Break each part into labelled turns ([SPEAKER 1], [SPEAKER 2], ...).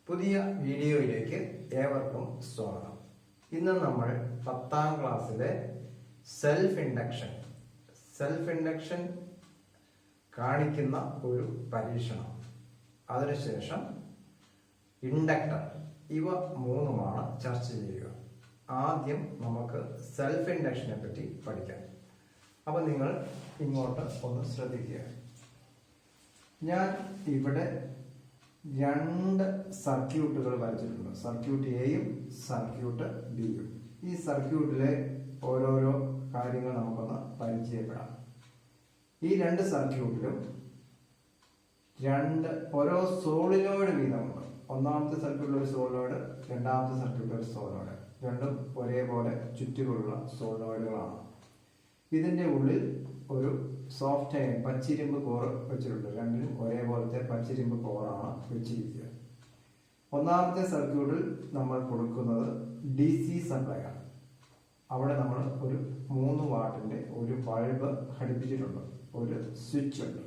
[SPEAKER 1] പുതിയ വീഡിയോയിലേക്ക് ഏവർക്കും സ്വാഗതം. ഇന്ന് നമ്മൾ 10ാം ക്ലാസ്സിലെ സെൽഫ് ഇൻഡക്ഷൻ കാണിക്കുന്ന ഒരു പരീക്ഷണം, അതിനുശേഷം ഇൻഡക്ടർ, ഇവ മൂന്നുമാണ് ചർച്ച ചെയ്യുക. ആദ്യം നമുക്ക് സെൽഫ് ഇൻഡക്ഷനെ പറ്റി പഠിക്കാം. അപ്പൊ നിങ്ങൾ ഇങ്ങോട്ട് ഒന്ന് ശ്രദ്ധിക്കുക. ഞാൻ ഇവിടെ രണ്ട് സർക്യൂട്ടുകൾ വരച്ചിട്ടുണ്ട്, സർക്യൂട്ട് എയും സർക്യൂട്ട് ബിയും. ഈ സർക്യൂട്ടിലെ ഓരോരോ കാര്യങ്ങൾ നമുക്കൊന്ന് പരിചയപ്പെടാം. ഈ രണ്ട് സർക്യൂട്ടിലും ഓരോ സോളിനോയിഡ് വീതമുണ്ട്. ഒന്നാമത്തെ സർക്യൂട്ടിൽ ഒരു സോളിനോയിഡ്, രണ്ടാമത്തെ സർക്യൂട്ടിൽ ഒരു സോളിനോയിഡ്. രണ്ടും ഒരേപോലെ ചുറ്റുകളുള്ള സോളിനോയിഡുകളാണ്. ഇതിന്റെ ഉള്ളിൽ ഒരു സോഫ്റ്റ് അയൺ പച്ചിരുമ്പ് കോർ വെച്ചിട്ടുണ്ട്. രണ്ടിനും ഒരേപോലത്തെ പച്ചിരുമ്പ് കോറാണ് വെച്ചിരിക്കുക. ഒന്നാമത്തെ സർക്യൂട്ടിൽ നമ്മൾ കൊടുക്കുന്നത് DC സപ്ലൈ ആണ്. അവിടെ നമ്മൾ ഒരു 3 വാട്ടിന്റെ ഒരു ബൾബ് ഘടിപ്പിച്ചിട്ടുണ്ട്, ഒരു സ്വിച്ച് ഉണ്ട്.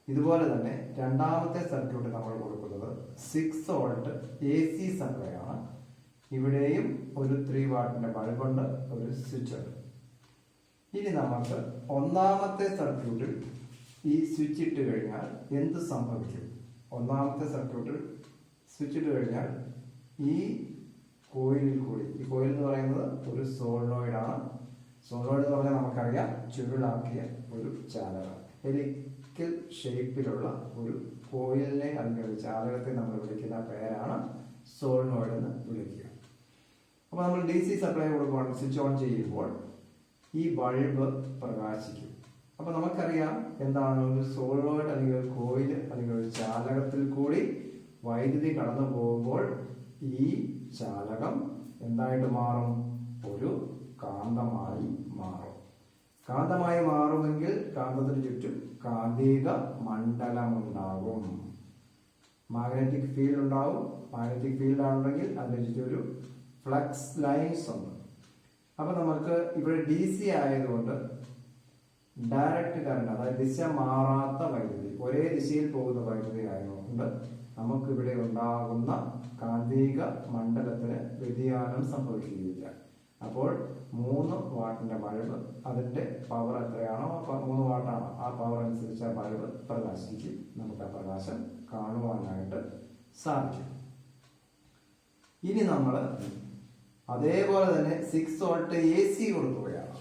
[SPEAKER 1] ഇതുപോലെ തന്നെ രണ്ടാമത്തെ സർക്യൂട്ടിൽ നമ്മൾ കൊടുക്കുന്നത് 6 വോൾട്ട് AC സപ്ലൈ ആണ്. ഇവിടെയും ഒരു 3 വാട്ടിന്റെ ബൾബുണ്ട്, ഒരു സ്വിച്ച് ഉണ്ട്. ഇനി നമുക്ക് ഒന്നാമത്തെ സർക്യൂട്ടിൽ ഈ സ്വിച്ച് ഇട്ട് കഴിഞ്ഞാൽ എന്ത് സംഭവിക്കും? ഒന്നാമത്തെ സർക്യൂട്ടിൽ സ്വിച്ച് ഇട്ട് കഴിഞ്ഞാൽ ഈ കോയിലിൽ കൂടി, ഈ കോയിൽ എന്ന് പറയുന്നത് ഒരു സോളിനോയിഡ് ആണ്. സോളിനോയിഡ് എന്ന് പറഞ്ഞാൽ നമുക്കറിയാം, ചുരുളാക്കിയ ഒരു ചാലകം, ഹെലിക്കൽ ഷേപ്പിലുള്ള ഒരു കോയിലിനെ അല്ലെങ്കിൽ ഒരു ചാലകത്തെ നമ്മൾ വിളിക്കുന്ന പേരാണ് സോളിനോയിഡ് എന്ന് വിളിക്കുക. അപ്പൊ നമ്മൾ DC സപ്ലൈ കൊടുക്കുമ്പോൾ, സ്വിച്ച് ഓൺ ചെയ്യുമ്പോൾ ഈ ബൾബ് പ്രകാശിക്കും. അപ്പൊ നമുക്കറിയാം എന്താണ് ഒരു സോളിനോയിഡ് അല്ലെങ്കിൽ ഒരു കോയിൽ അല്ലെങ്കിൽ ഒരു ചാലകത്തിൽ കൂടി വൈദ്യുതി കടന്നു പോകുമ്പോൾ ഈ ചാലകം എന്തായിട്ട് മാറും? ഒരു കാന്തമായി മാറും. കാന്തമായി മാറുമെങ്കിൽ കാന്തത്തിന് ചുറ്റും കാന്തിക മണ്ഡലം ഉണ്ടാകും, മാഗ്നറ്റിക് ഫീൽഡ് ഉണ്ടാവും. മാഗ്നറ്റിക് ഫീൽഡ് ആണെങ്കിൽ അതിന് ചുറ്റും ഒരു ഫ്ലക്സ് ലൈൻസ് ഉണ്ട്. അപ്പൊ നമുക്ക് ഇവിടെ DC ആയതുകൊണ്ട് ഡയറക്റ്റ് കറണ്ട്, അതായത് ദിശ മാറാത്ത വൈദ്യുതി, ഒരേ ദിശയിൽ പോകുന്ന വൈദ്യുതി ആയതുകൊണ്ട് നമുക്ക് ഇവിടെ ഉണ്ടാകുന്ന കാന്തിക മണ്ഡലത്തിന് വ്യതിയാനം സംഭവിക്കുകയില്ല. അപ്പോൾ 3 വാട്ടിന്റെ ബൾബ്, അതിന്റെ പവർ എത്രയാണോ, 3 വാട്ടാണോ, ആ പവർ അനുസരിച്ച് ആ ബൾബ് പ്രകാശിക്കും. നമുക്ക് ആ പ്രകാശം കാണുവാനായിട്ട് സാധിക്കും. ഇനി നമ്മൾ അതേപോലെ തന്നെ 6 വോൾട്ട് AC കൊടുക്കുകയാണ്.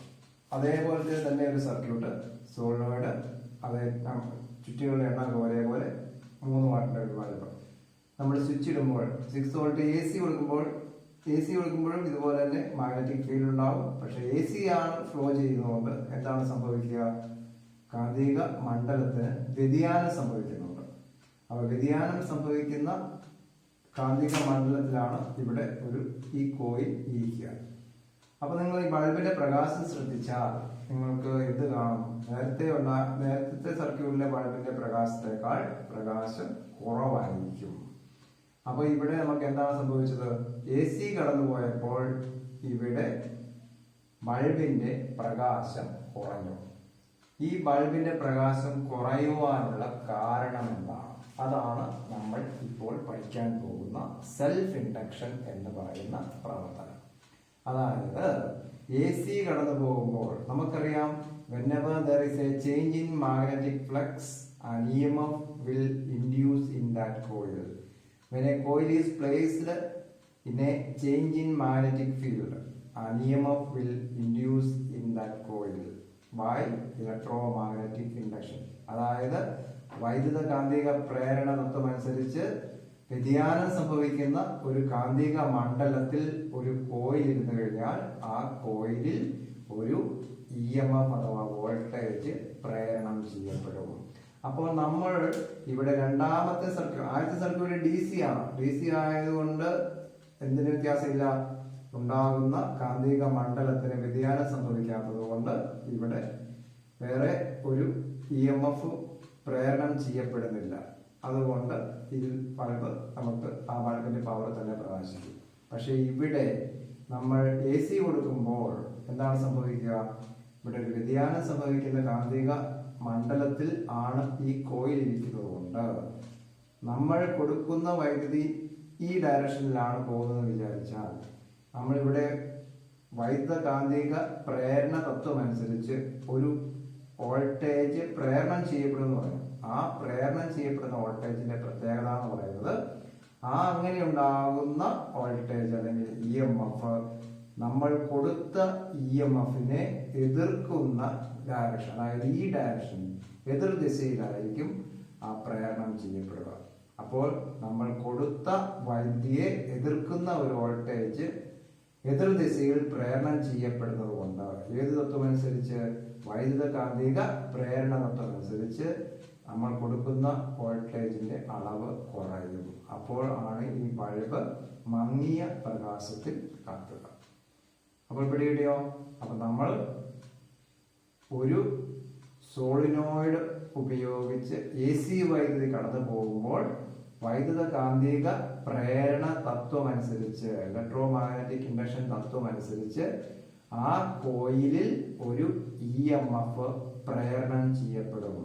[SPEAKER 1] അതേപോലത്തെ തന്നെ ഒരു സർക്യൂട്ട്, സോളിനോയിഡ്, അതേ ചുറ്റുകളുടെ എണ്ണം ഒരേപോലെ 3 വാട്ടിന്റെ ഒരു ബൾബ്. നമ്മൾ സ്വിച്ച് ഇടുമ്പോൾ 6 വോൾട്ട് AC കൊടുക്കുമ്പോഴും ഇതുപോലെ തന്നെ മാഗ്നറ്റിക് ഫീൽഡ് ഉണ്ടാവും. പക്ഷെ AC ആണ് ഫ്ലോ ചെയ്യുന്നതുകൊണ്ട് എന്താണ് സംഭവിക്കുക? കാന്തിക മണ്ഡലത്തിന് വ്യതിയാനം സംഭവിക്കുന്നുണ്ട്. അപ്പൊ വ്യതിയാനം സംഭവിക്കുന്ന കാന്തിക മണ്ഡലത്തിലാണ് ഇവിടെ ഈ കോയിൽ ഇരിക്കുക. അപ്പൊ നിങ്ങൾ ഈ ബൾബിന്റെ പ്രകാശം ശ്രദ്ധിച്ചാൽ നിങ്ങൾക്ക് എന്ത് കാണും? നേരത്തെ സർക്യൂട്ടിലെ ബൾബിന്റെ പ്രകാശത്തെക്കാൾ പ്രകാശം കുറവായിരിക്കും. അപ്പൊ ഇവിടെ നമുക്ക് എന്താണ് സംഭവിച്ചത്? AC കടന്നുപോയപ്പോൾ ഇവിടെ ബൾബിന്റെ പ്രകാശം കുറഞ്ഞു. ഈ ബൾബിന്റെ പ്രകാശം കുറയുവാനുള്ള കാരണം എന്താണ്? അതാണ് നമ്മൾ ഇപ്പോൾ പഠിക്കാൻ പോകുന്ന സെൽഫ് ഇൻഡക്ഷൻ എന്ന് പറയുന്ന പ്രവർത്തനം. അതായത് AC കടന്നു പോകുമ്പോൾ നമുക്കറിയാം, whenever there is a change in magnetic flux, an EMF will induce in that coil. When a coil is placed in a change in magnetic field, an EMF will induce in that coil by electromagnetic induction. അതായത് വൈദ്യുത കാന്തിക പ്രേരണ തത്വം അനുസരിച്ച് വ്യതിയാനം സംഭവിക്കുന്ന ഒരു കാന്തിക മണ്ഡലത്തിൽ ഒരു കോയിൽ ഇരുന്നു കഴിഞ്ഞാൽ ആ കോയിലിൽ ഒരു EMF അഥവാ വോൾട്ടേജ് പ്രേരണം ചെയ്യപ്പെടും. അപ്പോൾ നമ്മൾ ഇവിടെ രണ്ടാമത്തെ സർക്യൂട്ട്, ആദ്യത്തെ സർക്യൂട്ട് DC ആണ്. DC ആയതുകൊണ്ട് എന്തിനു വ്യത്യാസമില്ല? ഉണ്ടാകുന്ന കാന്തിക മണ്ഡലത്തിന് വ്യതിയാനം സംഭവിക്കാത്തത് കൊണ്ട് ഇവിടെ വേറെ ഒരു EMF പ്രേരണം ചെയ്യപ്പെടുന്നില്ല. അതുകൊണ്ട് ഇതിൽ ബൾബ് നമുക്ക് ആ ബൾബിന്റെ പവർ തന്നെ പ്രകാശിക്കും. പക്ഷെ ഇവിടെ നമ്മൾ AC കൊടുക്കുമ്പോൾ എന്താണ് സംഭവിക്കുക? ഇവിടെ ഒരു വ്യതിയാനം സംഭവിക്കുന്ന കാന്തിക മണ്ഡലത്തിൽ ആണ് ഈ കോയിൽ ഇരിക്കുന്നത് കൊണ്ട് നമ്മൾ കൊടുക്കുന്ന വൈദ്യുതി ഈ ഡയറക്ഷനിലാണ് പോകുന്നതെന്ന് വിചാരിച്ചാൽ നമ്മളിവിടെ വൈദ്യുതകാന്തിക പ്രേരണ തത്വം അനുസരിച്ച് ഒരു വോൾട്ടേജ് പ്രേരണം ചെയ്യപ്പെടുമെന്ന് പറയും. ആ പ്രേരണം ചെയ്യപ്പെടുന്ന വോൾട്ടേജിന്റെ പ്രത്യേകത എന്ന് പറയുന്നത് അങ്ങനെ ഉണ്ടാകുന്ന വോൾട്ടേജ് അല്ലെങ്കിൽ EMF നമ്മൾ കൊടുത്ത EMFനെ എതിർക്കുന്ന ഡയറക്ഷൻ, അതായത് ഈ ഡയറക്ഷൻ എതിർ ദിശയിലായിരിക്കും ആ പ്രേരണം ചെയ്യപ്പെടുക. അപ്പോൾ നമ്മൾ കൊടുത്ത വൈദ്യുതിയെ എതിർക്കുന്ന ഒരു വോൾട്ടേജ് എതിർ ദിശയിൽ പ്രേരണം ചെയ്യപ്പെടുന്നത് കൊണ്ട് ഏത് തത്വമനുസരിച്ച്, വൈദ്യുതകാന്തിക പ്രേരണ തത്വം അനുസരിച്ച് നമ്മൾ കൊടുക്കുന്ന വോൾട്ടേജിന്റെ അളവ് കുറയും. അപ്പോൾ ആണ് ഈ ബൾബ് മങ്ങിയ പ്രകാശത്തിൽ കത്തുക. അപ്പോൾ പിടികിട്ടിയോ? അപ്പൊ നമ്മൾ ഒരു സോളിനോയിഡ് ഉപയോഗിച്ച് AC വൈദ്യുതി കടന്നു പോകുമ്പോൾ വൈദ്യുതകാന്തിക പ്രേരണ തത്വം അനുസരിച്ച്, ഇലക്ട്രോ മാഗ്നറ്റിക് ഇൻഡക്ഷൻ തത്വം അനുസരിച്ച് ആ കോയിലിൽ ഒരു EMF പ്രേരണം ചെയ്യപ്പെടും.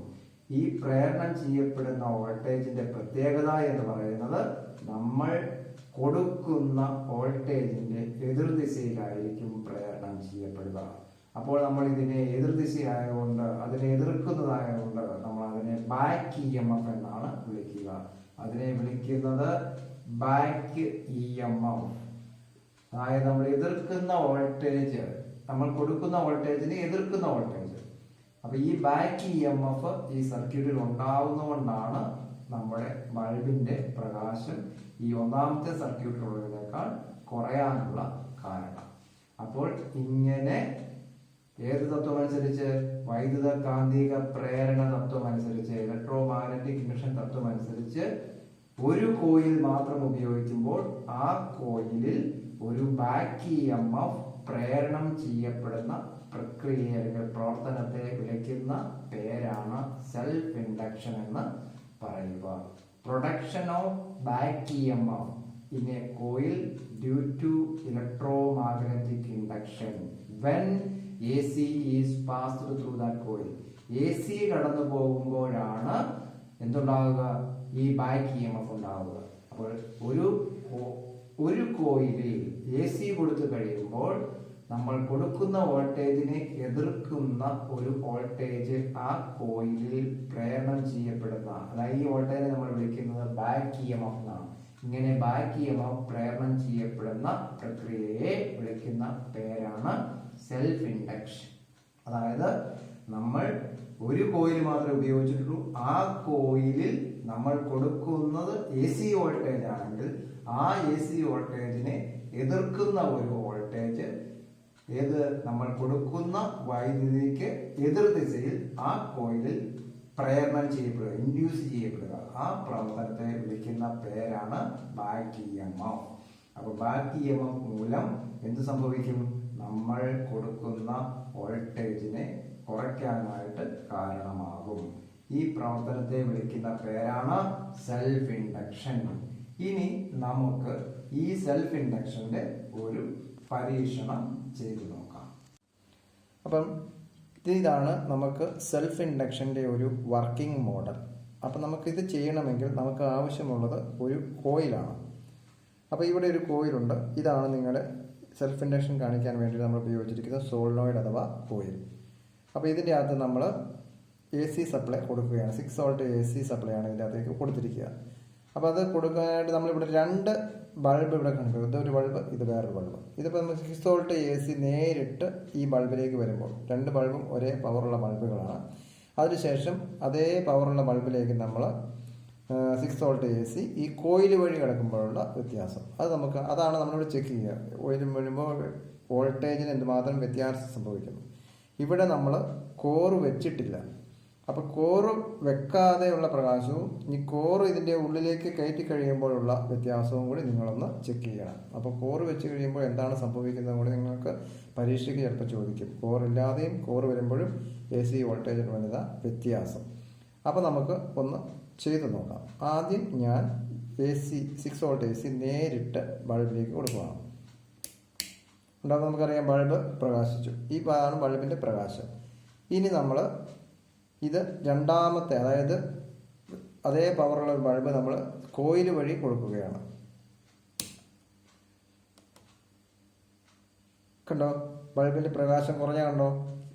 [SPEAKER 1] ഈ പ്രേരണം ചെയ്യപ്പെടുന്ന വോൾട്ടേജിന്റെ പ്രത്യേകത എന്ന് പറയുന്നത് നമ്മൾ കൊടുക്കുന്ന വോൾട്ടേജിന്റെ എതിർദിശയിലായിരിക്കും പ്രേരണം ചെയ്യപ്പെടുക. അപ്പോൾ നമ്മൾ ഇതിനെ എതിർദിശയായതുകൊണ്ട്, അതിനെ എതിർക്കുന്നതായതുകൊണ്ട് നമ്മൾ അതിനെ ബാക്ക് EMF എന്നാണ് വിളിക്കുക. അതിനെ വിളിക്കുന്നത് ബാക്ക് EMF. അതായത് നമ്മൾ എതിർക്കുന്ന വോൾട്ടേജ്, നമ്മൾ കൊടുക്കുന്ന വോൾട്ടേജിനെ എതിർക്കുന്ന വോൾട്ടേജ്. അപ്പൊ ഈ ബാക്ക് EMF ഈ സർക്യൂട്ടിൽ ഉണ്ടാവുന്നതുകൊണ്ടാണ് നമ്മുടെ ബൾബിന്റെ പ്രകാശം ഈ ഒന്നാമത്തെ സർക്യൂട്ടിലുള്ളതിനേക്കാൾ കുറയാനുള്ള കാരണം. അപ്പോൾ ഇങ്ങനെ ഏത് തത്വം അനുസരിച്ച്, വൈദ്യുതകാന്തിക പ്രേരണ തത്വം അനുസരിച്ച്, ഇലക്ട്രോ മാഗ്നറ്റിക് ഇൻഡക്ഷൻ തത്വം അനുസരിച്ച് ഒരു കോയിൽ മാത്രം ഉപയോഗിക്കുമ്പോൾ ആ കോയിലിൽ ഒരു ബാക്ക് EMF പ്രേരണം ചെയ്യപ്പെടുന്ന പ്രക്രിയ അല്ലെങ്കിൽ പ്രവർത്തനത്തെ വിളിക്കുന്ന പേരാണ് സെൽഫ് ഇൻഡക്ഷൻ എന്ന് പറയുക. Production of back EMF in a coil due to electromagnetic induction when AC is passed through that coil. AC കടന്നു പോകുമ്പോഴാണ് എന്തുണ്ടാവുക? ഈ ബാക്ക് EMF ഉണ്ടാവുക. അപ്പോൾ ഒരു കോയിലിൽ AC കൊടുത്തു കഴിയുമ്പോൾ നമ്മൾ കൊടുക്കുന്ന വോൾട്ടേജിനെ എതിർക്കുന്ന ഒരു വോൾട്ടേജ് ആ കോയിലിൽ പ്രേരണം ചെയ്യപ്പെടുന്ന, അതായത് ഈ വോൾട്ടേജിനെ നമ്മൾ വിളിക്കുന്നത് ബാക്ക് EMF എന്നാണ്. ഇങ്ങനെ ബാക്ക് EMF പ്രേരണം ചെയ്യപ്പെടുന്ന പ്രക്രിയയെ വിളിക്കുന്ന പേരാണ് സെൽഫ് ഇൻഡക്ഷൻ. അതായത് നമ്മൾ ഒരു കോയിൽ മാത്രമേ ഉപയോഗിച്ചിട്ടുള്ളൂ. ആ കോയിലിൽ നമ്മൾ കൊടുക്കുന്നത് AC വോൾട്ടേജ് ആണെങ്കിൽ ആ AC വോൾട്ടേജിനെ എതിർക്കുന്ന ഒരു വോൾട്ടേജ് നമ്മൾ കൊടുക്കുന്ന വൈദ്യുതിക്ക് എതിർ ദിശയിൽ ആ കോയിലിൽ പ്രേരണം ചെയ്യപ്പെടുക, ഇൻഡ്യൂസ് ചെയ്യപ്പെടുക. ആ പ്രവർത്തനത്തെ വിളിക്കുന്ന പേരാണ് ബാക്ക് EMF. അപ്പൊ ബാക്ക് EMF മൂലം എന്ത് സംഭവിക്കും? നമ്മൾ കൊടുക്കുന്ന വോൾട്ടേജിനെ കുറയ്ക്കാനായിട്ട് കാരണമാകും. ഈ പ്രവർത്തനത്തെ വിളിക്കുന്ന പേരാണ് സെൽഫ് ഇൻഡക്ഷൻ. ഇനി നമുക്ക് ഈ സെൽഫ് ഇൻഡക്ഷന്റെ ഒരു പരീക്ഷണം ചെയ്തു നോക്കാം. അപ്പം ഇതാണ് നമുക്ക് സെൽഫ് ഇൻഡക്ഷന്റെ ഒരു വർക്കിംഗ് മോഡൽ. അപ്പം നമുക്കിത് ചെയ്യണമെങ്കിൽ നമുക്ക് ആവശ്യമുള്ളത് ഒരു കോയിലാണ്. അപ്പോൾ ഇവിടെ ഒരു കോയിലുണ്ട്. ഇതാണ് നിങ്ങളുടെ സെൽഫ് ഇൻഡക്ഷൻ കാണിക്കാൻ വേണ്ടി നമ്മൾ ഉപയോഗിച്ചിരിക്കുന്ന സോളിനോയിഡ് അഥവാ കോയിൽ. അപ്പോൾ ഇതിൻ്റെ അകത്ത് നമ്മൾ AC സപ്ലൈ കൊടുക്കുകയാണ്. 6 വോൾട്ട് AC സപ്ലൈ ആണ് ഇതിൻ്റെ അകത്തേക്ക് കൊടുത്തിരിക്കുക. അപ്പോൾ അത് കൊടുക്കാനായിട്ട് നമ്മളിവിടെ 2 ബൾബ് ഇവിടെ കണ്ടു. ഇതൊരു ബൾബ്, ഇത് വേറൊരു ബൾബ്. ഇതിപ്പോൾ നമ്മൾ 6 വോൾട്ട് AC നേരിട്ട് ഈ ബൾബിലേക്ക് വരുമ്പോൾ 2 ബൾബും ഒരേ പവറുള്ള ബൾബുകളാണ്. അതിനുശേഷം അതേ പവറുള്ള ബൾബിലേക്ക് നമ്മൾ 6 വോൾട്ട് AC ഈ കോയിൽ വഴി കിടക്കുമ്പോഴുള്ള വ്യത്യാസം അതാണ് നമ്മളിവിടെ ചെക്ക് ചെയ്യുക. വരുമ്പോൾ വോൾട്ടേജിന് എന്തുമാത്രം വ്യത്യാസം സംഭവിക്കുന്നു. ഇവിടെ നമ്മൾ കോറ് വെച്ചിട്ടില്ല. അപ്പോൾ കോറ് വെക്കാതെയുള്ള പ്രകാശവും ഈ കോറ് ഇതിൻ്റെ ഉള്ളിലേക്ക് കയറ്റി കഴിയുമ്പോഴുള്ള വ്യത്യാസവും കൂടി നിങ്ങളൊന്ന് ചെക്ക് ചെയ്യണം. അപ്പോൾ കോറ് വെച്ച് കഴിയുമ്പോൾ എന്താണ് സംഭവിക്കുന്നത് കൂടി നിങ്ങൾക്ക് പരീക്ഷയ്ക്ക് ചിലപ്പോൾ ചോദിക്കും. കോറില്ലാതെയും കോറ് വരുമ്പോഴും AC വോൾട്ടേജിന് വരുന്ന വ്യത്യാസം. അപ്പോൾ നമുക്ക് ഒന്ന് ചെയ്ത് നോക്കാം. ആദ്യം ഞാൻ AC 6 വോൾട്ട് AC നേരിട്ട് ബൾബിലേക്ക് കൊടുക്കുകയാണ്. ഉണ്ടാകുമ്പോൾ നമുക്കറിയാം ബൾബ് പ്രകാശിച്ചു. ഈ ആണ് ബൾബിൻ്റെ പ്രകാശം. ഇനി നമ്മൾ ഇത് രണ്ടാമത്തെ, അതായത് അതേ പവറുള്ള ഒരു ബൾബ് നമ്മൾ കോയിൽ വഴി കൊടുക്കുകയാണ്. കണ്ടോ, ബൾബിൻ്റെ പ്രകാശം കുറഞ്ഞ കണ്ടോ.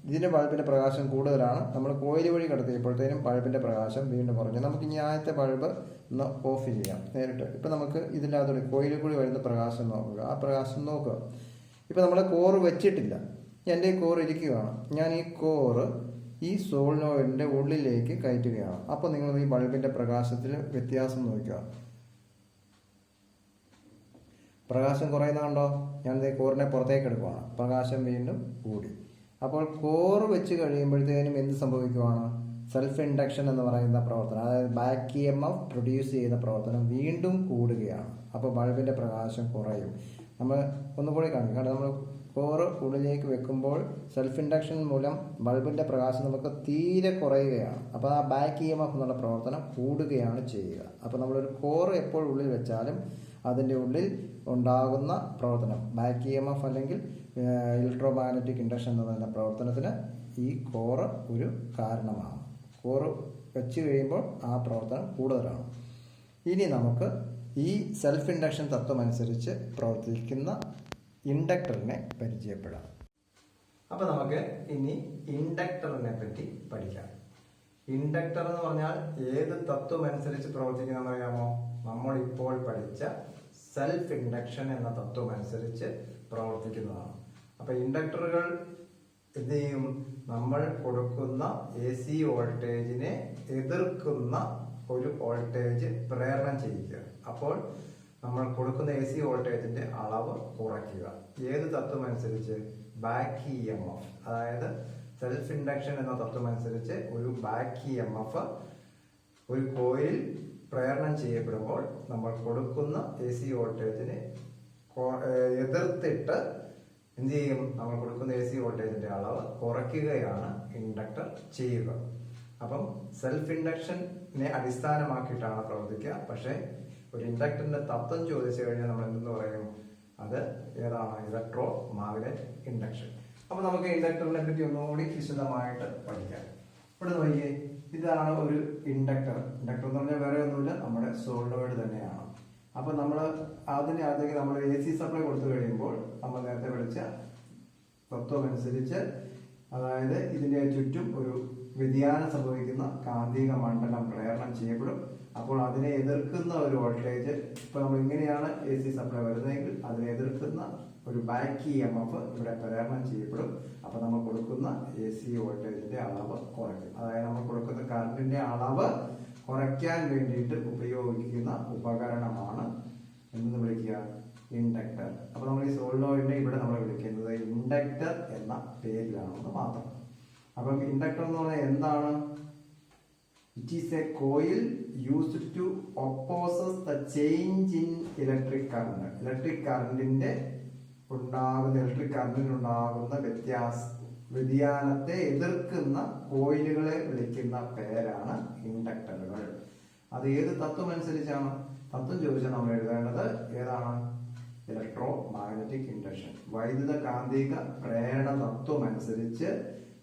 [SPEAKER 1] ഇതിൻ്റെ ബൾബിൻ്റെ പ്രകാശം കൂടുതലാണ്. നമ്മൾ കോയിൽ വഴി കടത്തിയപ്പോഴത്തേനും ബൾബിൻ്റെ പ്രകാശം വീണ്ടും കുറഞ്ഞു. നമുക്ക് ഇനി ആദ്യത്തെ ബൾബ് ഒന്ന് ഓഫ് ചെയ്യാം നേരിട്ട്. ഇപ്പം നമുക്ക് ഇതിൻ്റെ അകത്തോടെ കോയിലിൽ കൂടി വരുന്ന പ്രകാശം നോക്കുക. ആ പ്രകാശം നോക്കുക. ഇപ്പം നമ്മൾ കോറ് വെച്ചിട്ടില്ല, എൻ്റെ ഈ കോറ് ഇരിക്കുകയാണ്. ഞാൻ ഈ കോറ് ഈ സോളിനോയിഡിൻ്റെ ഉള്ളിലേക്ക് കയറ്റുകയാണ്. അപ്പോൾ നിങ്ങൾ ഈ ബൾബിൻ്റെ പ്രകാശത്തിൽ വ്യത്യാസം നോക്കുക. പ്രകാശം കുറയുന്നുണ്ടോ? ഞാൻ ഈ കോറിനെ പുറത്തേക്ക് എടുക്കുകയാണ്, പ്രകാശം വീണ്ടും കൂടി. അപ്പോൾ കോറ് വെച്ച് കഴിയുമ്പോഴത്തേനും എന്ത് സംഭവിക്കുവാണ്? സെൽഫ് ഇൻഡക്ഷൻ എന്ന് പറയുന്ന പ്രവർത്തനം, അതായത് ബാക്ക് EMF പ്രൊഡ്യൂസ് ചെയ്യുന്ന പ്രവർത്തനം വീണ്ടും കൂടുകയാണ്. അപ്പോൾ ബൾബിൻ്റെ പ്രകാശം കുറയും. നമ്മൾ ഒന്നുകൂടി കാണിക്കും. കാരണം നമ്മൾ കോറ് ഉള്ളിലേക്ക് വെക്കുമ്പോൾ സെൽഫ് ഇൻഡക്ഷൻ മൂലം ബൾബിൻ്റെ പ്രകാശം നമുക്ക് തീരെ കുറയുകയാണ്. അപ്പോൾ ആ ബാക്ക് EMF എന്നുള്ള പ്രവർത്തനം കൂടുകയാണ് ചെയ്യുക. അപ്പോൾ നമ്മളൊരു കോറ് എപ്പോൾ ഉള്ളിൽ വെച്ചാലും അതിൻ്റെ ഉള്ളിൽ ഉണ്ടാകുന്ന പ്രവർത്തനം ബാക്ക് EMF അല്ലെങ്കിൽ ഇലക്ട്രോ മാഗ്നറ്റിക് ഇൻഡക്ഷൻ എന്ന് പറയുന്ന പ്രവർത്തനത്തിന് ഈ കോറ് ഒരു കാരണമാണ്. കോറ് വെച്ച് കഴിയുമ്പോൾ ആ പ്രവർത്തനം കൂടുതലാണ്. ഇനി നമുക്ക് ഈ സെൽഫ് ഇൻഡക്ഷൻ തത്വം അനുസരിച്ച് പ്രവർത്തിക്കുന്ന ഇൻഡക്ടറിനെ പരിചയപ്പെടാം. അപ്പോൾ നമുക്ക് ഇനി ഇൻഡക്ടറിനെ പറ്റി പഠിക്കാം. ഇൻഡക്ടർ എന്ന് പറഞ്ഞാൽ ഏത് തത്വം അനുസരിച്ച് പ്രവർത്തിക്കുന്നതെന്ന് അറിയാമോ? നമ്മൾ ഇപ്പോൾ പഠിച്ച സെൽഫ് ഇൻഡക്ഷൻ എന്ന തത്വം അനുസരിച്ച് പ്രവർത്തിക്കുന്നതാണ്. അപ്പൊ ഇൻഡക്ടറുകൾ എന്ത് ചെയ്യും? നമ്മൾ കൊടുക്കുന്ന AC വോൾട്ടേജിനെ എതിർക്കുന്ന ഒരു വോൾട്ടേജ് പ്രേരണം ചെയ്യുക. അപ്പോൾ നമ്മൾ കൊടുക്കുന്ന AC വോൾട്ടേജിന്റെ അളവ് കുറയ്ക്കുക. ഏത് തത്വം അനുസരിച്ച്? Back EMF. അതായത് സെൽഫ് ഇൻഡക്ഷൻ എന്ന തത്വം അനുസരിച്ച് ഒരു ബാക്ക് EMF ഒരു കോയിൽ പ്രേരണം ചെയ്യപ്പെടുമ്പോൾ നമ്മൾ കൊടുക്കുന്ന AC വോൾട്ടേജിനെ എതിർത്തിട്ട് എന്ത് ചെയ്യും? നമ്മൾ കൊടുക്കുന്ന AC വോൾട്ടേജിന്റെ അളവ് കുറയ്ക്കുകയാണ് ഇൻഡക്ടർ ചെയ്യുക. അപ്പം സെൽഫ് ഇൻഡക്ഷനെ അടിസ്ഥാനമാക്കിയിട്ടാണ് പ്രവർത്തിക്കുക. പക്ഷേ ഒരു ഇൻഡക്ടറിന്റെ തത്വം ചോദിച്ചു കഴിഞ്ഞാൽ നമ്മൾ എന്തെന്ന് പറയും? അത് ഏതാണ്? Electro magnetic induction. അപ്പൊ നമുക്ക് ഇൻഡക്ടറിനെ പറ്റി ഒന്നുകൂടി വിശദമായിട്ട് പഠിക്കാം. ഇവിടെ നോക്കിയേ, ഇതാണ് ഒരു ഇൻഡക്ടർ. ഇൻഡക്ടർ എന്ന് പറഞ്ഞാൽ വേറെ ഒന്നുമില്ല, നമ്മുടെ സോളിനോയിഡ് തന്നെയാണ്. അപ്പൊ നമ്മൾ അതിനകത്തേക്ക് നമ്മൾ AC സപ്ലൈ കൊടുത്തു കഴിയുമ്പോൾ നമ്മൾ നേരത്തെ പഠിച്ച തത്വം അനുസരിച്ച്, അതായത് ഇതിന്റെ ചുറ്റും ഒരു വ്യതിയാനം സംഭവിക്കുന്ന കാന്തിക മണ്ഡലം പ്രേരണം ചെയ്യപ്പെടും. അപ്പോൾ അതിനെ എതിർക്കുന്ന ഒരു വോൾട്ടേജ്, ഇപ്പൊ നമ്മൾ ഇങ്ങനെയാണ് AC സപ്ലൈ വരുന്നതെങ്കിൽ അതിനെ എതിർക്കുന്ന ഒരു ബാക്ക് EMF ഇവിടെ പ്രേരണം ചെയ്യപ്പെടും. അപ്പൊ നമ്മൾ കൊടുക്കുന്ന AC വോൾട്ടേജിന്റെ അളവ് കുറയ്ക്കും. അതായത് നമ്മൾ കൊടുക്കുന്ന കറണ്ടിന്റെ അളവ് കുറയ്ക്കാൻ വേണ്ടിയിട്ട് ഉപയോഗിക്കുന്ന ഉപകരണമാണ് എന്ന് വിളിക്കുക? ഇൻഡക്ടർ. അപ്പൊ നമ്മൾ ഈ സോളിനോയിഡിനെ ഇവിടെ നമ്മൾ വിളിക്കുന്നത് ഇൻഡക്ടർ എന്ന പേരിലാണെന്ന് മാത്രം. അപ്പം ഇൻഡക്ടർ എന്ന് പറഞ്ഞാൽ എന്താണ്? It is a coil used to opposes the change in electric current. Electric കറണ്ടിനുണ്ടാകുന്ന വ്യതിയാനത്തെ എതിർക്കുന്ന കോയിലുകളെ വിളിക്കുന്ന പേരാണ് ഇൻഡക്ടറുകൾ. അത് ഏത് തത്വം അനുസരിച്ചാണ്? തത്വം ചോദിച്ചാൽ നമ്മൾ എഴുതേണ്ടത് ഏതാണ്? Electro magnetic induction. വൈദ്യുത കാന്തിക പ്രേരണ തത്വം അനുസരിച്ച്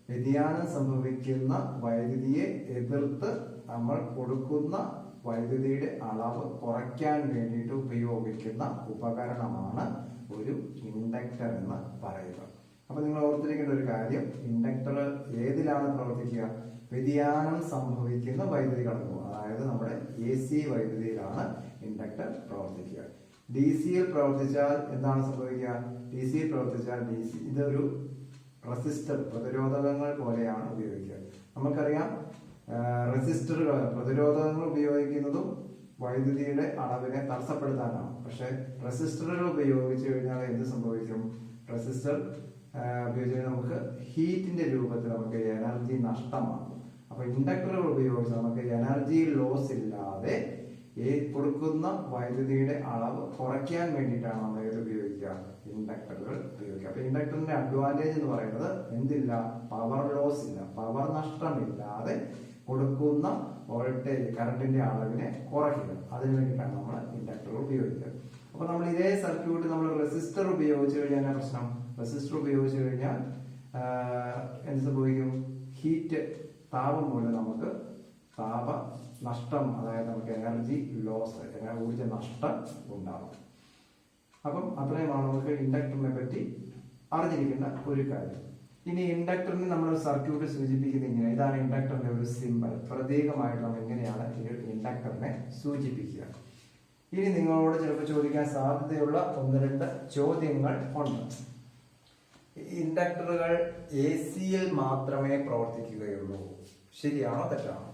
[SPEAKER 1] വ്യതിയാനം സംഭവിക്കുന്ന വൈദ്യുതിയെ എതിർത്ത് നമ്മൾ കൊടുക്കുന്ന വൈദ്യുതിയുടെ അളവ് കുറയ്ക്കാൻ വേണ്ടിയിട്ട് ഉപയോഗിക്കുന്ന ഉപകരണമാണ് ഒരു ഇൻഡക്ടർ എന്ന് പറയുക. അപ്പൊ നിങ്ങൾ ഓർത്തിരിക്കേണ്ട ഒരു കാര്യം, ഇൻഡക്ടർ ഏതിലാണ് പ്രവർത്തിക്കുക? വ്യതിയാനം സംഭവിക്കുന്ന വൈദ്യുതി കടന്നു, അതായത് നമ്മുടെ AC വൈദ്യുതിയിലാണ് ഇൻഡക്ടർ പ്രവർത്തിക്കുക. DC-യിൽ പ്രവർത്തിച്ചാൽ എന്താണ് സംഭവിക്കുക? DC-യിൽ പ്രവർത്തിച്ചാൽ ഇതൊരു റെസിസ്റ്റർ, പ്രതിരോധകങ്ങൾ പോലെയാണ് ഉപയോഗിക്കുക. നമുക്കറിയാം റെസിസ്റ്ററുകൾ, പ്രതിരോധകങ്ങൾ ഉപയോഗിക്കുന്നതും വൈദ്യുതിയുടെ അളവിനെ തടസ്സപ്പെടുത്താനാണ്. പക്ഷെ റെസിസ്റ്ററുകൾ ഉപയോഗിച്ചു കഴിഞ്ഞാൽ എന്ത് സംഭവിക്കും? റെസിസ്റ്റർ ഉപയോഗിച്ച് നമുക്ക് ഹീറ്റിന്റെ രൂപത്തിൽ നമുക്ക് എനർജി നഷ്ടമാകും. അപ്പൊ ഇൻഡക്ടറുകൾ ഉപയോഗിച്ച് നമുക്ക് എനർജി ലോസ് ഇല്ലാതെ കൊടുക്കുന്ന വൈദ്യുതിയുടെ അളവ് കുറയ്ക്കാൻ വേണ്ടിയിട്ടാണ് നമ്മൾ ഏത് ഉപയോഗിക്കുക? ഇൻഡക്ടറുകൾ ഉപയോഗിക്കുക. അപ്പൊ ഇൻഡക്ടറിന്റെ അഡ്വാൻറ്റേജ് എന്ന് പറയുന്നത് എന്തില്ല? പവർ ലോസ് ഇല്ല, പവർ നഷ്ടമില്ലാതെ കൊടുക്കുന്ന വോൾട്ടേജ് കറണ്ടിന്റെ അളവിനെ കുറയ്ക്കുക. അതിനു വേണ്ടിയിട്ടാണ് നമ്മൾ ഇൻഡക്ടറുകൾ ഉപയോഗിക്കുക. അപ്പൊ നമ്മൾ ഇതേ സർക്യൂട്ട് നമ്മൾ റെസിസ്റ്റർ ഉപയോഗിച്ച് കഴിഞ്ഞാൽ പ്രശ്നം, റെസിസ്റ്റർ ഉപയോഗിച്ച് കഴിഞ്ഞാൽ എന്ത് സംഭവിക്കും? ഹീറ്റ്, താപം മൂലം നമുക്ക് താപ നഷ്ടം, അതായത് നമുക്ക് എനർജി ലോസ്, ഊർജ നഷ്ടം ഉണ്ടാകും. അപ്പം അത്രയുമാണ് നമുക്ക് ഇൻഡക്ടറിനെ പറ്റി അറിഞ്ഞിരിക്കുന്ന ഒരു കാര്യം. ഇനി ഇൻഡക്ടറിന് നമ്മൾ സർക്യൂട്ട് സൂചിപ്പിക്കുന്ന ഇങ്ങനെ, ഇതാണ് ഇൻഡക്ടറിന്റെ ഒരു സിമ്പൽ, പ്രതീകമായിട്ട് നമ്മൾ എങ്ങനെയാണ് ഈ ഇൻഡക്ടറിനെ സൂചിപ്പിക്കുക. ഇനി നിങ്ങളോട് ചിലപ്പോൾ ചോദിക്കാൻ സാധ്യതയുള്ള 1-2 ചോദ്യങ്ങൾ ഉണ്ട്. ഇൻഡക്ടറുകൾ AC-യിൽ മാത്രമേ പ്രവർത്തിക്കുകയുള്ളൂ, ശരിയാണോ തെറ്റാണോ?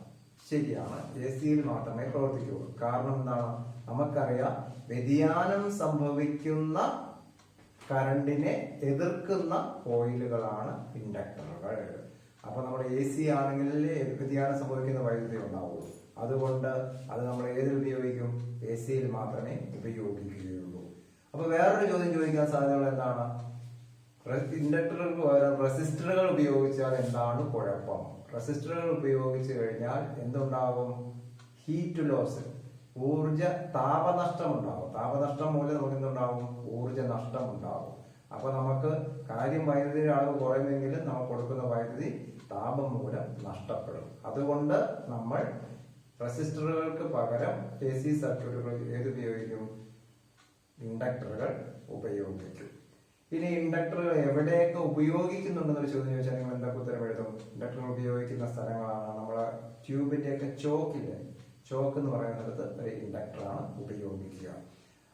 [SPEAKER 1] ശരിയാണ്, AC-യിൽ മാത്രമേ പ്രവർത്തിക്കുകയുള്ളൂ. കാരണം എന്താണ്? നമുക്കറിയാം, വ്യതിയാനം സംഭവിക്കുന്ന കറണ്ടിനെ എതിർക്കുന്ന കോയിലുകളാണ് ഇൻഡക്ടറുകൾ. അപ്പൊ നമ്മുടെ AC ആണെങ്കിൽ വ്യതിയാനം സംഭവിക്കുന്ന വൈദ്യുതി ഉണ്ടാവുള്ളൂ. അതുകൊണ്ട് അത് നമ്മൾ ഏതിൽ ഉപയോഗിക്കും? AC-യിൽ മാത്രമേ ഉപയോഗിക്കുകയുള്ളൂ. അപ്പൊ വേറൊരു ചോദ്യം ചോദിക്കാൻ സാധ്യതയുള്ള എന്താണ്? ഇൻഡക്ടറുകൾക്ക് പകരം റെസിസ്റ്ററുകൾ ഉപയോഗിച്ചാൽ എന്താണ് കുഴപ്പം? റെസിസ്റ്ററുകൾ ഉപയോഗിച്ചു കഴിഞ്ഞാൽ എന്തുണ്ടാകും? ഹീറ്റ് ലോസ്, താപനഷ്ടം ഉണ്ടാകും. താപനഷ്ടം മൂലം നമുക്ക് എന്തുണ്ടാകും? ഊർജ നഷ്ടം ഉണ്ടാകും. അപ്പൊ നമുക്ക് കാര്യം വൈദ്യുതിയുടെ അളവ് കുറയുമെങ്കിലും നമുക്ക് കൊടുക്കുന്ന വൈദ്യുതി താപം മൂലം നഷ്ടപ്പെടും. അതുകൊണ്ട് നമ്മൾ റെസിസ്റ്ററുകൾക്ക് പകരം AC സർക്യൂട്ടുകൾ ഉപയോഗിക്കും? ഇൻഡക്ടറുകൾ ഉപയോഗിക്കും. ഇനി ഇൻഡക്ടറുകൾ എവിടെയൊക്കെ ഉപയോഗിക്കുന്നുണ്ടെന്നൊരു ചോദ്യം ചോദിച്ചാൽ നിങ്ങൾ എന്തൊക്കെ ഉത്തരം എഴുതും? ഇൻഡക്ടറുകൾ ഉപയോഗിക്കുന്ന സ്ഥലങ്ങളാണ് നമ്മളെ ട്യൂബിന്റെ ഒക്കെ ചോക്കില്, ചോക്ക് എന്ന് പറയുന്നിടത്ത് ഒരു ഇൻഡക്ടറാണ് ഉപയോഗിക്കുക.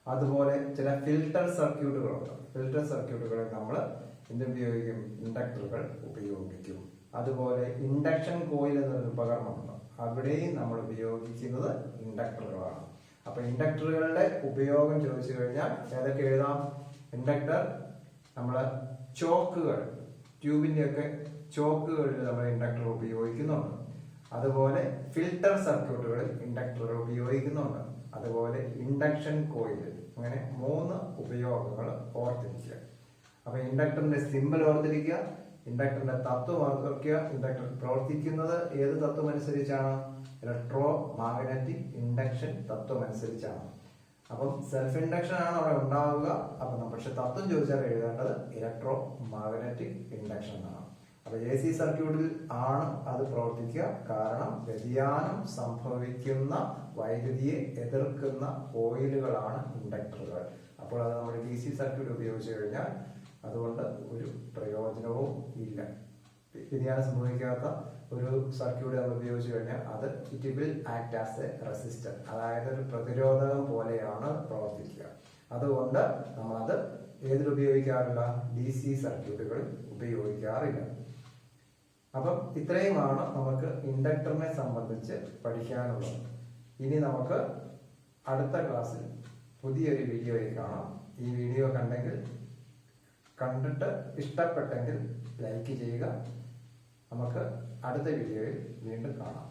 [SPEAKER 1] അതുപോലെ ചില ഫിൽട്ടർ സർക്യൂട്ടുകളുണ്ട്. ഫിൽട്ടർ സർക്യൂട്ടുകളിൽ നമ്മൾ എന്തുപയോഗിക്കും? ഇൻഡക്ടറുകൾ ഉപയോഗിക്കും. അതുപോലെ ഇൻഡക്ഷൻ കോയിൽ എന്നൊരു ഉപകരണമുണ്ട്, അവിടെയും നമ്മൾ ഉപയോഗിക്കുന്നത് ഇൻഡക്ടറുകളാണ്. അപ്പൊ ഇൻഡക്ടറുകളുടെ ഉപയോഗം ചോദിച്ചു കഴിഞ്ഞാൽ ഏതൊക്കെ എഴുതാം? ഇൻഡക്ടർ നമ്മള് ചോക്കുകൾ, ട്യൂബിന്റെ ഒക്കെ ചോക്കുകളിൽ നമ്മൾ ഇൻഡക്ടർ ഉപയോഗിക്കുന്നുണ്ട്. അതുപോലെ ഫിൽട്ടർ സർക്യൂട്ടുകളിൽ ഇൻഡക്ടറുകൾ ഉപയോഗിക്കുന്നുണ്ട്. അതുപോലെ ഇൻഡക്ഷൻ കോയിൽ, അങ്ങനെ 3 ഉപയോഗങ്ങൾ ഓർത്തിരിക്കുക. അപ്പൊ ഇൻഡക്ടറിന്റെ സിമ്പൽ ഓർത്തിരിക്കുക, ഇൻഡക്ടറിന്റെ തത്വം ഓർത്തിരിക്കുക. ഇൻഡക്ടർ പ്രവർത്തിക്കുന്നത് ഏത് തത്വം അനുസരിച്ചാണ്? ഇലക്ട്രോ മാഗ്നറ്റിക് ഇൻഡക്ഷൻ തത്വം അനുസരിച്ചാണ്. അപ്പം സെൽഫ് ഇൻഡക്ഷൻ ആണ് അവിടെ ഉണ്ടാവുക. അപ്പം പക്ഷെ തത്വം ചോദിച്ചാൽ എഴുതേണ്ടത് ഇലക്ട്രോ മാഗ്നറ്റിക് ഇൻഡക്ഷൻ ആണ്. അപ്പൊ AC സർക്യൂട്ടിൽ ആണ് അത് പ്രവർത്തിക്കുക. കാരണം വ്യതിയാനം സംഭവിക്കുന്ന വൈദ്യുതിയെ എതിർക്കുന്ന കോയിലുകളാണ് ഇൻഡക്ടറുകൾ. അപ്പോൾ അത് നമ്മൾ DC സർക്യൂട്ട് ഉപയോഗിച്ചു കഴിഞ്ഞാൽ അതുകൊണ്ട് ഒരു പ്രയോജനവും ഇല്ല. വ്യതിയാനം സംഭവിക്കാത്ത ഒരു സർക്യൂട്ട് നമ്മൾ ഉപയോഗിച്ചു കഴിഞ്ഞാൽ അത് it will act as A resistor, അതായത് ഒരു പ്രതിരോധകം പോലെയാണ് പ്രവർത്തിക്കുക. അതുകൊണ്ട് നമ്മൾ അത് ഏതിൽ ഉപയോഗിക്കാറില്ല? DC സർക്യൂട്ടുകളിൽ ഉപയോഗിക്കാറില്ല. അപ്പം ഇത്രയുമാണ് നമുക്ക് ഇൻഡക്ടറിനെ സംബന്ധിച്ച് പഠിക്കാനുള്ളത്. ഇനി നമുക്ക് അടുത്ത ക്ലാസ്സിൽ പുതിയൊരു വീഡിയോയിൽ കാണാം. ഈ വീഡിയോ കണ്ടിട്ട് ഇഷ്ടപ്പെട്ടെങ്കിൽ ലൈക്ക് ചെയ്യുക. നമുക്ക് അടുത്ത വീഡിയോയിൽ വീണ്ടും കാണാം.